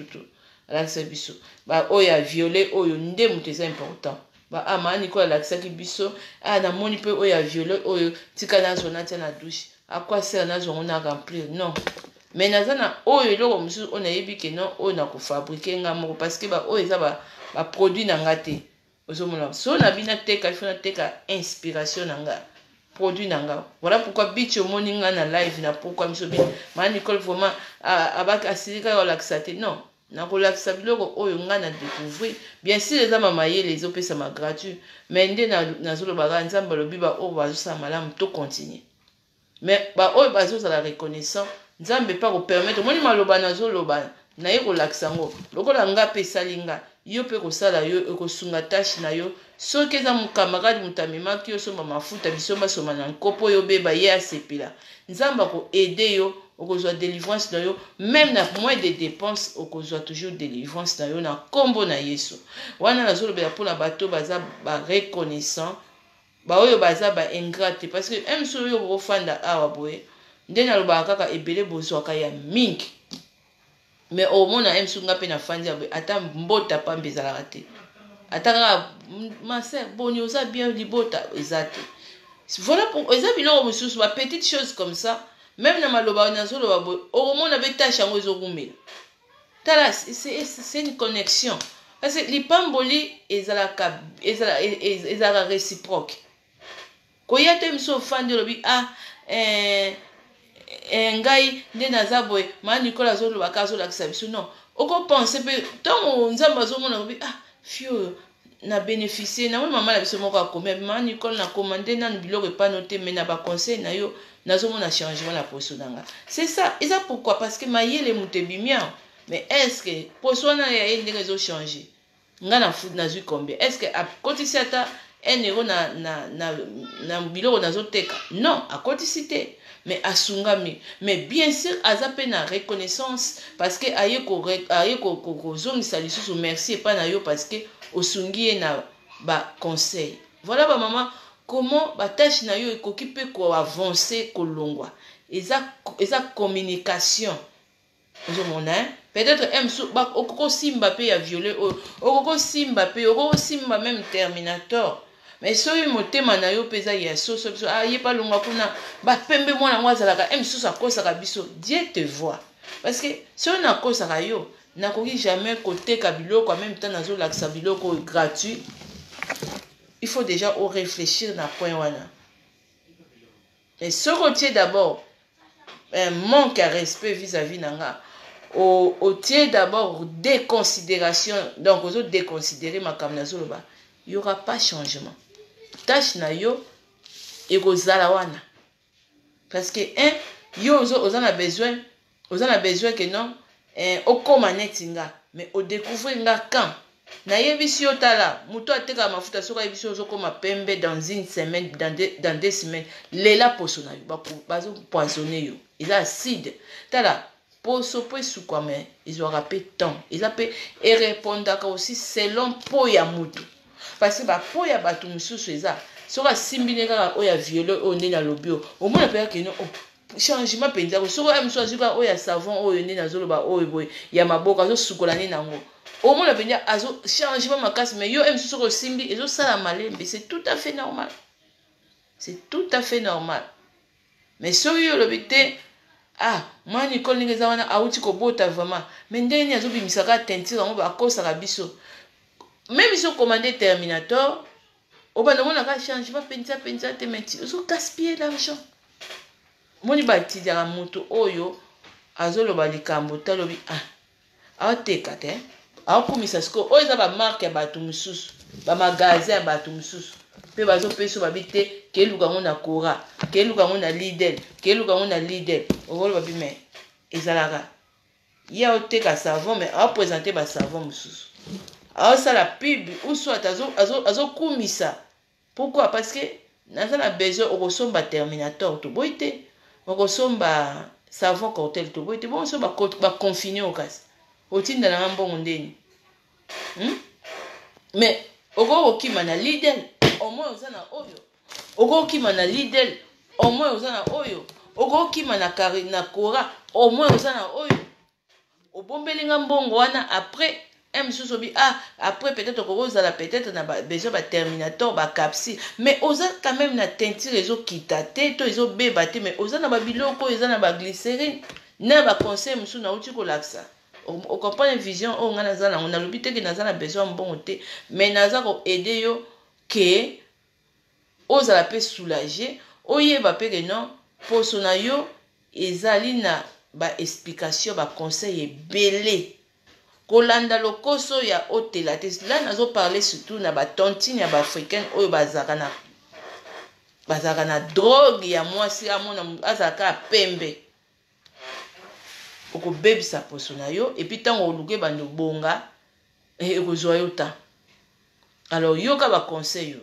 L'accès biso. Bah oh, il y a violet, oh, il y a c'est important. Ma Nicole alakisaki biso na moni pe oyo ya violet oyo tika nazo natia na douche akwa sert nazo na remplir non mais nazana oyo eloko musu on ayebi ke non oyo na ko fabriquer nga moko parce que oyo eza ba produit na ngate ozomona so na bina teka ifuna teka inspiration na nga produit nanga. Voilà pourquoi bitch au moninga na live na pourquoi miso bi ma Nicole vraiment abak asirika relaxate non na relaxa biloko oyo nga na découvrir bien sûr les mama ye les opesa ma gratuit mais ndé na zolo baga nzamba lobi ba o bazo sa malamu to continuer mais ba oyo bazo za la reconnaissance nzambe pas ko permettre moni maloba na zolo ba na ye relaxa ngo lokola nga pesa linga yo pe ko sala yo ko sunga tâche na yo soki eza mokamarade mutamemaki yo somba mafuta bisomba soma na nkopo yo beba ye asepela nzamba ko aider yo okozwa délivrance na yo même na moins de dépenses okozwa toujours délivrance na yo na kombo na Yesu wana nazolobela mpona bato baza ba reconnaissant ba oyo baza ba ingrate parce que même so yo bofanda awa boye nde nalobaka kaka ebele bozwaka ya mingi mais au moins na emsunga pe na fandi ya boye ata mbota pambe ezalaka te ataka ma sœur boni oza bien libota ezate voilà pour eza biloko mosusu ba petite chose comme ça même na maloba na zoloba boye au moins na be tâche yango ezokumela tala c'est une connexion parce que lipamboli ezalaka réciproque koya te miso fandi lobi ngai nde naza boye ma Nicole azolobaka azolakisa biso non okopense mpe ntango nzambe azomona lobi fio na bénéficier na mama na biso moko akomi ma Nicole na commandé nanu biloko epano te mais na baconseil na yo nazomona changement na poso nanga c'est ça eza pourquoi parce que mayele moto ebimia mais est-ce que poso wana ya ye ndenge ezochanger nga na foot nazwi combien est-ce que akotisi ata 1 euro na biloko nazoteka non akotisi te mais asungami mais bien sûr aza pe na reconnaissance parce que aye kozongisa lisusu merci epa na yo parce que osungi ye na ba conseil voilà ba mama comment ba tâche na yo ekoki pe ko avancer kolongwa eza communication ozomona peut-être okoko simba pe ya violer okoko simba pe okoko simba même terminator mais soki motema na yo peza ya soso biso ye pa longwa kuna bapembe mwana ngo azalaka mosusu akosaka biso Dieu te voit parce que soki nakosaka yo nakoki jamais koteka biloko en même temps nazolakisa biloko gratuit il faut déjà réfléchir na point wana mais soki otie d'abord un manque à respect vis-à-vis nanga otie d'abord déconsidération donc ozo déconsidérer makambo nazoloba il y aura pas changement tâche na yo ekozala wana parce que yo oza na besoin que non okoma neti nga mais odécouvrir nga quand nayebisi yo tala moto ateka mafuta soki ayebisi yo ozokoma pembe dans une semaine dans 2 semaines lela poso na yo bazopoisonne yo eza acide tala poso po esukwame ezwaka mpe temps eza mpe erépondaka aussi selon mpo ya motu parce que bapo ya bato mosusu eza soki asimbine kaka oyo ya viole oyo nde nalobi oyo omona mpe yakeno changement mpenza ko soki mosusu azwi kaka oyo ya savon oyo nde nazoloba oyo boye ya maboko azosukola nde nango omona mpenza azo changement makasi mais yo mosusu soki osimbi ezosala malembe c'est tout à fait normal c'est tout à fait normal mais soki yo olobi te ma Nicole ndenge eza wana auti kobota vraiment mais ndenge nini azobimisaka teinture yango bakosaka biso même si on commande Terminator, on va demander un changement, pensa, mais on gaspiller l'argent. Mon bati de la moto, oyo, azolo bali kambo, talobi, te kate, comme ça, oyo za ba marque ya batu mususu, ba magasin ya batu mususu, pe bazo peso babite, keluka ngona Cora, keluka ngona Lidl, olo babi mais ezalaka. Ya oteka savon, mais a présenter ba savon mususu. Alors ça la pub ou soit azo kumisa pourquoi parce que naza na besoin okosomba Terminator to boite okosomba savon cocktail to boite bon so ba confiner okasi otinda na mbongo ndeni mais okokima na Lidl au moins oza na oyo okokima na Lidl au moins oza na oyo okokima na Cora au moins oza na oyo obombelinga mbongo wana après après peut-être peut-être na besoin ba Terminator ba capsule mais oza quand même na teinture ezo kita te to ezo beba te mais oza na ba biloko oza na ba glycérine na ba conseil musu na uti ko laksa o comprendre vision o ngana za na on a lobité que naza na besoin bon te mais naza ko aider yo que oza la peut soulager oyeba pe ke non poso na yo ezali na ba explication ba conseil ebele kolanda lokoso ya otela te. Là nazo parler surtout na ba tontine ya ba africaine oyo bazaka na drogue ya mwasi amona azaka pembe okobebisa poso na yo et puis tango oluke bando bonga ekozwa yo ta. Alors yoka ba conseil yo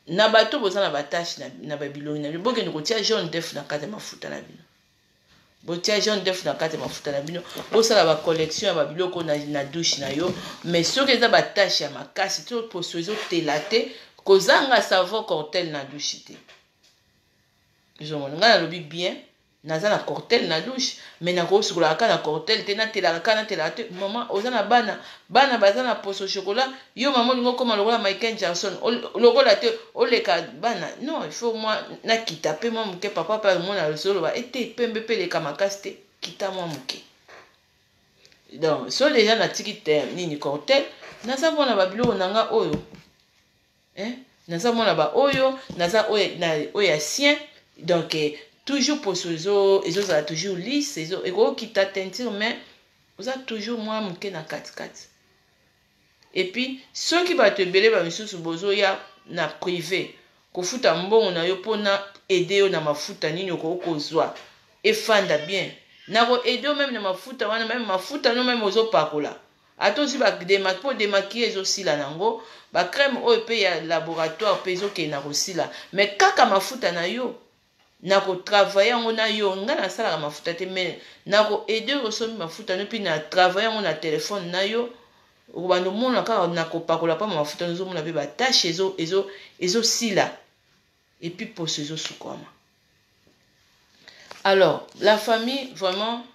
na bato boza na batache na babilongi na bino bokende kotia jaune d'œuf na kati ya mafuta na bino. Botia jaune d'œuf na kati ya mafuta na bino bosala ba collection ya babiloko na douche na yo. Mais soki eza batache ya makasi to poso ezotela te kozanga savon cortel na douche te. Nga nalobi bien naza na cortel na douche mais nakosukola kaka na cortel te natelaka kaka natelaka te. Maman oza na bana baza na poso chocolat yo mama olingo koma lokola Michael Jackson lokola te oleka bana non il faut moi nakita pe mwa moke papa pa mona losoloba ete pembe pe leka makasi te kita mwa moke. Donc so déjà natiki te nini cortel naza mona babiloko nanga oyo naza mona ba oyo naza oyo ya sien. Donc toujours pour ce zo ezozala toujours lisse eko kita teinture mais oza toujours moi moke na kati. Et puis soki bato ebele ba misusu bozoya na privé kofuta mbongo na yo pona aider yo na mafuta nini okozwa efanda bien nako aider yo même na mafuta wana même mafuta no même ozopakola atozi ba démaquiller ezosila nango ba crème oyo pe ya laboratoire pe ezokende na kosila mais kaka mafuta na yo nako travailler yango na yo nga nasalaka mafuta te mais nako aider osomi mafuta no puis na travailler yango na téléphone na yo bando mona kaka nako pakola pa mafuta nozomona pe batache ezosila et puis poso ezosukama. Alors la famille vraiment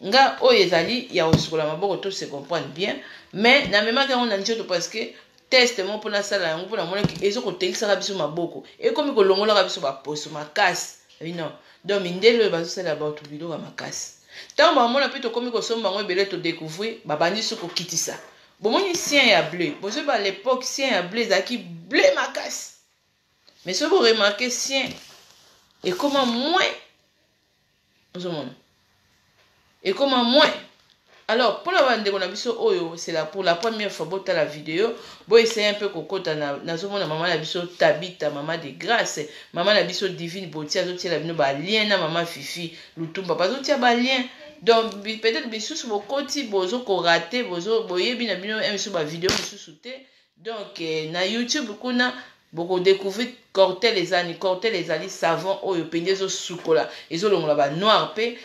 nga oyo ezali ya osukola maboko to se comprendre bien mais na memaki yango na nzoto parce que test mo pona sala yango pona mona ezokotelisaka biso maboko ekomi kolongolaka biso baposo makasi non donc mindele oyo bazosala bato biloko ya makasi ntango bamona mpe tokomi kosomba yango ebele todécouvrir babandi so kokitisa bomoni sien ya bleu bozoyeba à l'époque sien ya bleu ezalaki bleu makasi mais soki boremarke sien ekoma moins ozomona ekoma moins. Alors pour la bande na biso oyo c'est là pour la première fois bota la vidéo bo essayer un peu kokota na zomona maman na biso Tabita maman de grâce maman na biso divine botia zotia la bino ba lien na maman Fifi Lutumba bazotia ba lien. Donc peut-être bisusu bokoti bozo ko rater bozo boyebi na bino biso ba vidéo bisusu te. Donc na YouTube kuna boko découvrir cortel ezali savon oyo pendezo sukola ezolongola ba noir pe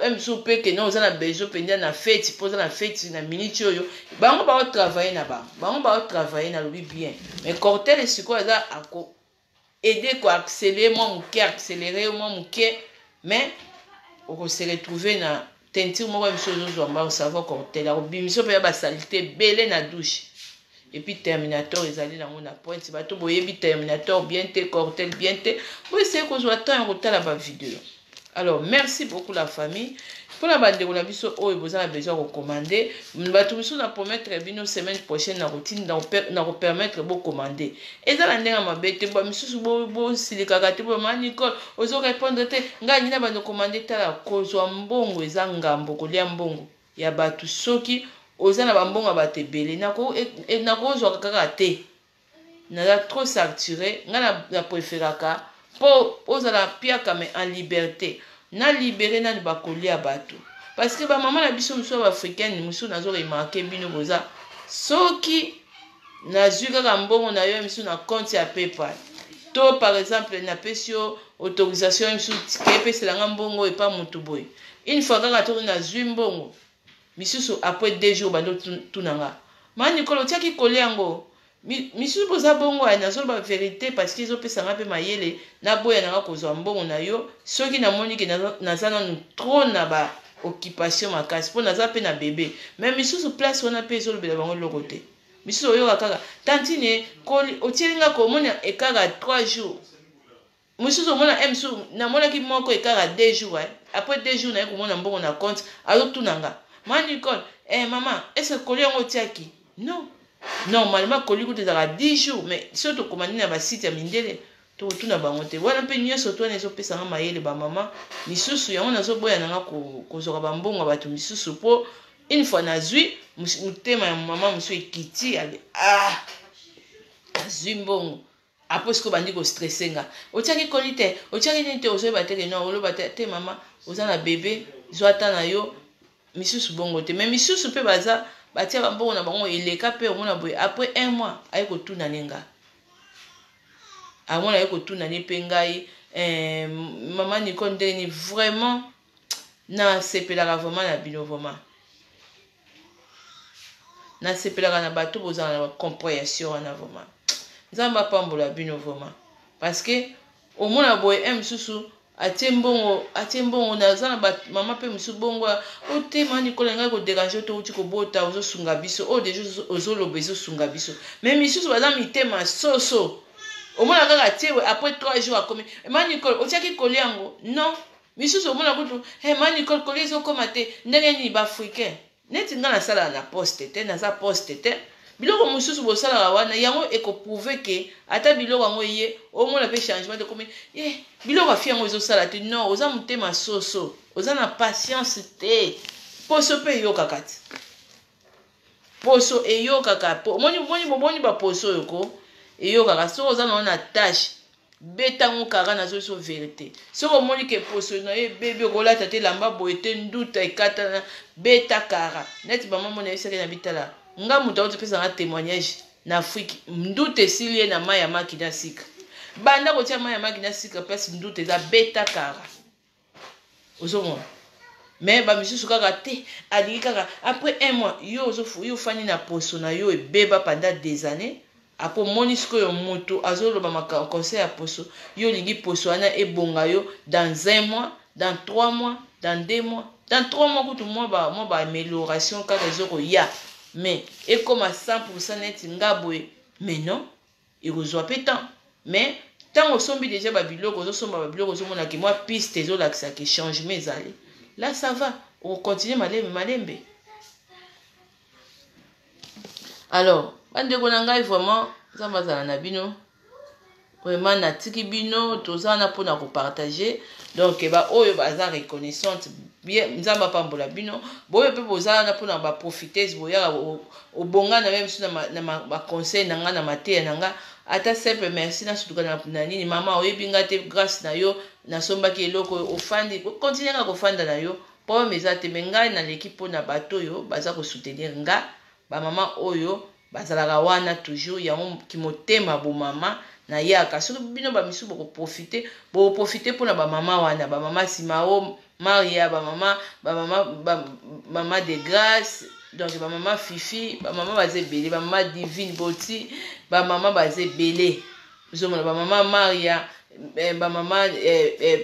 emso pe ke non za na bezo pendia na fête poza na fête na minute oyo bango ba travailler na bango ba travailler na lobi bien mais cortel siko za ako aider ko accélérer moi moke mais on se retrouver na teinture moko emso zo mba savon cortel ako bimiso pe ba salité belé na douche. Et puis Terminator ezali nango na pointe bato boyebi Terminator bien te cortel bien te bo essayer ko zo temps kotala ba vidéo. Alors merci beaucoup la famille pour la bande de la biso oyo boza na besoin de commander bato biso na promettre bino semaine prochaine na routine na ko permettre bo commander ezala ndenga mabete ba misusu bo silikaka te bo Nicole ozo répondre te ngani na bande commander tala kozwa mbongo eza ngambo kolia mbongo ya bato soki oza na bambongo bato ebele nakozwa kaka te naza trop saturé nga na préféraka po ozala piaka mais en liberté na libéré nani bakolia bato parce que ba maman na biso muso africaine muso nazo remarquer bino boza soki nazwi kaka mbongo na yo miso na compte ya PayPal to par exemple na pesio autorisation miso kepeselanga mbongo epa mutu boye une fois kaka to nazwi mbongo misusu après 2 jours bando tunanga mani kolo tiaki kolia yango misusu boza bongo na zo ba vérité parce qu'ils ont pesa nga pe mayele na boya nanga kozwa mbongo na yo soki na moni ke naza na trop na ba occupation makasi po naza pe na bébé mais misusu place wana pe zo lobela bango loko te misusu oyo kaka tantine koli otielinga ko mona ekaka 3 jours misusu mona emsu na mona ki moko ekaka 2 jours après 2 jours na ko mona mbongo na compte azo tunanga mani kon maman est-ce que koli yango tiaki non normalement koli ko tezaka 10 jours mais si to commande na ba site ya mindele to tuna bango te wana pe nyonso to nezo pesa nga mayele ba mama misusu yango nazo boya nanga ko zoka ba mbongo bato misusu po une fois nazwi mutema ya mama musu ekiti ale azwi mbongo après ce que bandi ko stresser nga otiaki koli te otiaki nini te ozoyeba te non oloba te mama oza na bébé zwata na yo misusu bongo te mais misusu pe baza batia bambongo na bango eleka pe omona boye après 1 mois ayi kotuna nenga amona ayi kotuna ne pe ngai mama Nicole ndeni vraiment na sepelaka vraiment na bino vraiment na sepelaka na bato bozala na compréhension wana vraiment nzambe apambola bino vraiment parce que omona boye misusu atie mbongo naza na mama pe misusu bongo otema Nicole ngai kodérange to uti kobota ozosunga biso o déjà ozoloba ezosunga biso mais misusu baza mitema soso omona kaka atie après 3 jours akomi ma Nicole otiaki koli yango non misusu omona kutu ma Nicole koli ezokoma te ndenge nini baafricain neti nga nasala na poste te naza poste te biloko mosusu bosalaka wana yango ekoprouve ke ata biloko yango ye omona pe changement te komi biloko afi yango ezosala te non oza motema soso oza na patience te poso pe eyokaka te poso eyokaka omoni baposo oyo ko eyokaka soki oza nango na tâche betango kaka nazo so vérité soki omoni ke poso na ye bebe okolata te lamba boye te nduta ekata beta kara neti bamama na esaki na bitala nga mutu aotopesa nga témoignage na Afrique nduta esili ye na mai ya maki na sika banda kotia mai ya maki na sika place nduta eza beta kara ozomona mais bamisusu kaka te alingi kaka après 1 mois yo ofani na poso na yo ebeba pendant des années apo moni sikoyo moto azoloba maka conseil ya poso yo olingi poso wana ebonga yo dans 1 mois dans 3 mois dans 2 mois dans 3 mois kutu mwa ba amélioration kaka ezokoya mais ekoma 100% neti nga boye mais non ekozwa pe temps mais ntango osombi déjà babiloko ozosomba babiloko ozomonaki mwa piste ezolakisaki changement ezali là ça va okocontinue malembe alors bandeko na ngai vraiment nzambe azala na bino vraiment natiki bino toza na mpona kopartage donc oyo baza reconnaissante bien nzambe apambola bino boyo mpe bozala na mpona baprofitese boyaka obongana meme biso na baconseil na nga na mateya na nga ata simple merci nasutuka na nini mama oyebi nga te grâce na yo nasombaki eloko ofandi continue kaka kofanda na yo problème eza te me ngai naleki mpona bato oyo baza kosoutenir nga bamama oyo bazalaka wana toujours yango kimotema bomama na yaka soki bino bamisu bokoprofite mpona bamama wana bamama Simao Maria bamama de grâce donc bamama Fifi bamama baza ebele bamama Divine Boti bamama baza ebele ozomona bamama Maria bamama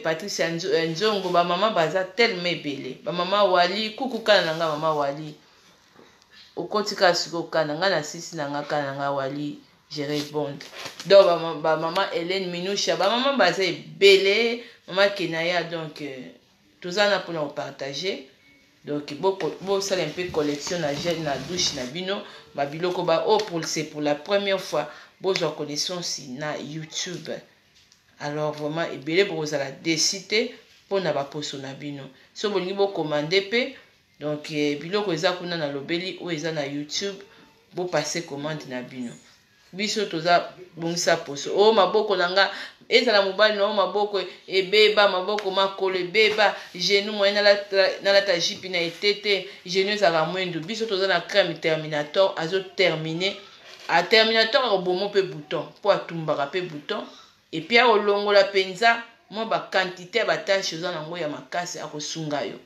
Patricia Nzongo bamama baza tellement ebele bamama Wali kukukana na nga mama Wali okotika siko kana nga na sisi na nga kana nga Wali je réponds donc maman Hélène Minoucha maman baza ebele maman Kenaya donc toza na pona partager donc bo sala un peu collection na gel na douche na bino ba biloko ba pour la première fois bozwa connaissance na YouTube alors vraiment ebele bozala décider pona ba poso na bino so bolingi bo commander pe donc biloko eza kuna na lobeli o eza na YouTube bo passer commande na bino biso toza bongisa poso maboko nanga ezala mobali na maboko ebeba maboko makolo ebeba genou moyen na la jipi na etete genou ezala mwendo biso toza na crème terminator azo terminer a terminator obomo pe bouton po atumbaka pe bouton et puis olongola penza mo ba quantité ba tâche oza nango ya makasi akosunga yo.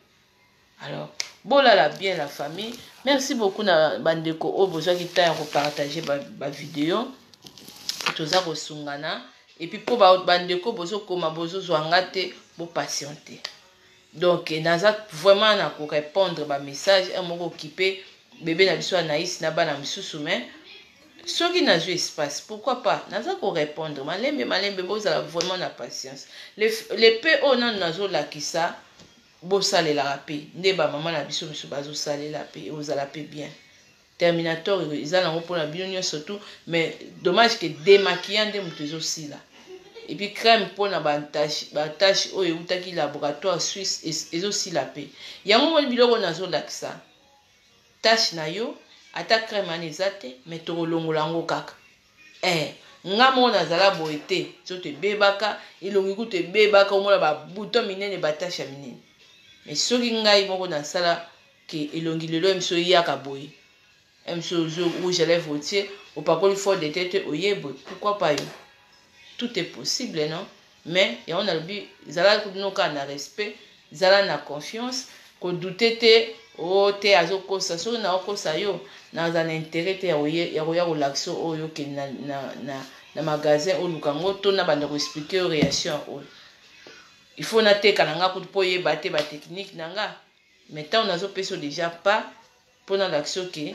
Alors bolala bien la famille. Merci beaucoup na bandeko o besoin ki ta ko partager ba vidéo toza ko sungana et puis pour bandeko bozo koma bozo zwangate bo patienter. Donc naza vraiment na ko répondre ba message un moko occupé bébé na biso Anaïs na bana misusu mais soki na zo espace pourquoi pas naza ko répondre malembe bozala vraiment na patience les pe ona nazo lakisa bosalela rapé nde ba maman na biso biso bazo salela pe ozala pe bien terminator ils allent pour la bino surtout mais dommage que démaquillant de mutezo sila et puis crème pour na batache oyo eutaki laboratoire suisse ezosila pe yango moni biloko nazolakisa tache na yo ata crème wana eza te mais tokolongola yango kaka nga moko nazala boye te so tebebaka elongi kutu ebebaka omona babuto minene batache ya minene mais soki ngai moko nasala ke elongi lelo emiso eyaka boye emiso rouge à lèvres otie opakoli fort de tête oyebo pourquoi pas yo tout est possible non mais yango nalobi zala kunoka na respect zala na confiance kodute te o te azokosa soki naokosa yo naza na intérêt te ya koya kolakisa oyo ke na magasin oluka ngo to na banda koexplike yo réaction oyo il faut nateka na nga kutu mpo oyeba te batechnique na nga mais ntango nazopesa déjà pas mpona l'action ke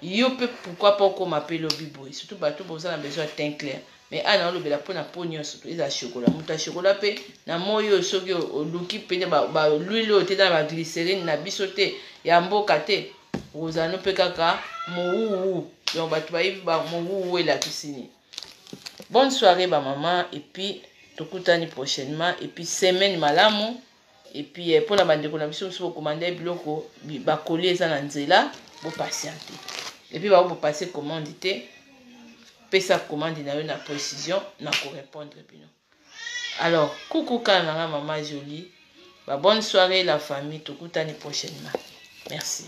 yo mpe pourquoi pas okoma mpe lobi boye surtout bato boza na besoin ya teint clair mais ana olobela mpona po nyonso eza chokola moto ya chokola mpe na moi oyo soki oluki mpene baluile oyo te na baglycérine na biso te ya mboka te ozala no mpe kaka mowuwu donc bato bayibi mowuwu elakisini. Bonne soirée maman et puis tokutani prochainement et puis semaine malamu et puis mpona bandeko na biso mosusu bokomanda biloko bakoli eza na nzela bopatiente et puis bopase commande te pesa commande na yo na précision na korépondre bino. Alors coucou kaka nanga maman jolie, bonne soirée la famille, tokutani prochainement. Merci.